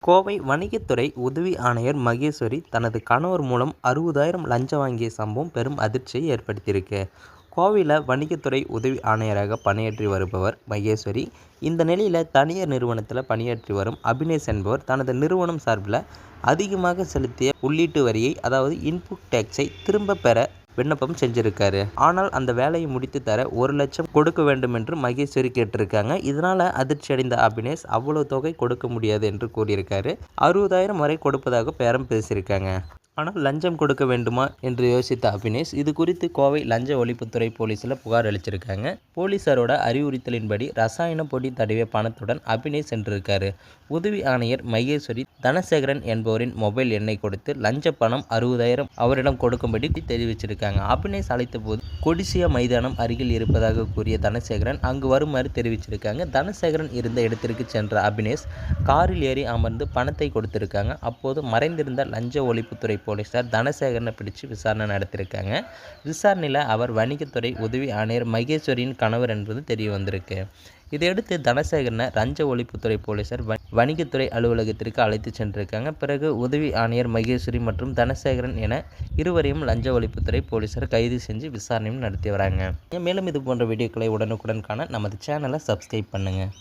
கோவை வணிகத்துறை உதவி ஆணையர் மகேஸ்வரி தனது கணவர் மூலம் 60,000 லஞ்சம் வாங்கிய சம்பவம் பெரும் அதிர்ச்சியை ஏற்படுத்தியிருக்கு. கோவையில் வணிகத்துறை உதவி ஆணையராக பணியாற்றி வருபவர் மகேஸ்வரி. இந்த நிலையில் தனியார் நிறுவனத்தில் பணியாற்றி வரும் அபினேஷ் என்பவர் தனது நிறுவனம் சார்பில் அதிகமாக செலுத்திய உள்ளீட்டு வரியை, அதாவது இன்புட் டேக்ஸை திரும்ப பெற விண்ணப்பம் செஞ்சிருக்காரு. ஆனால் அந்த வேலையை முடித்து தர 1 லட்சம் கொடுக்க வேண்டும் என்று மகேஸ்வரி கேட்டிருக்காங்க. இதனால அதிர்ச்சி அடைந்த அபினேஷ் அவ்வளவு தொகை கொடுக்க முடியாது என்று கூறியிருக்காரு. 60,000 வரை கொடுப்பதாக பேரம் பேசியிருக்காங்க. ஆனால் லஞ்சம் கொடுக்க வேண்டுமா என்று யோசித்த அபினேஷ் இது குறித்து கோவை லஞ்ச ஒழிப்புத்துறை போலீஸில் புகார் அளிச்சிருக்காங்க. போலீசாரோட அறிவுறுத்தலின்படி ரசாயன பொடி தடவிய பணத்துடன் அபினேஷ் சென்றிருக்காரு. உதவி ஆணையர் மகேஸ்வரி தனசேகரன் என்பவரின் மொபைல் எண்ணை கொடுத்து லஞ்ச பணம் 60,000 அவரிடம் கொடுக்கும்படி தெரிவிச்சிருக்காங்க. அபினேஷ் அழைத்த போது கொடிசியா மைதானம் அருகில் இருப்பதாக கூறிய தனசேகரன் அங்கு வருமாறு தெரிவிச்சிருக்காங்க. தனசேகரன் இருந்த இடத்திற்கு சென்ற அபினேஷ் காரில் ஏறி அமர்ந்து பணத்தை கொடுத்திருக்காங்க. அப்போது மறைந்திருந்த லஞ்ச ஒழிப்புத்துறை போலீசார் தனசேகரனை பிடிச்சு விசாரணை நடத்தியிருக்காங்க. விசாரணையில் அவர் வணிகத்துறை உதவி ஆணையர் மகேஸ்வரியின் கணவர் என்பது தெரிய வந்திருக்கு. இதையடுத்து தனசேகரனை லஞ்ச ஒழிப்புத்துறை போலீசார் வணிகத்துறை அலுவலகத்திற்கு அழைத்து சென்றிருக்காங்க. பிறகு உதவி ஆணையர் மகேஸ்வரி மற்றும் தனசேகரன் என இருவரையும் லஞ்ச ஒழிப்புத்துறை போலீசார் கைது செஞ்சு விசாரணையும் நடத்தி வராங்க. மேலும் இது போன்ற வீடியோக்களை உடனுக்குடன் காண நமது சேனலை சப்ஸ்கிரைப் பண்ணுங்கள்.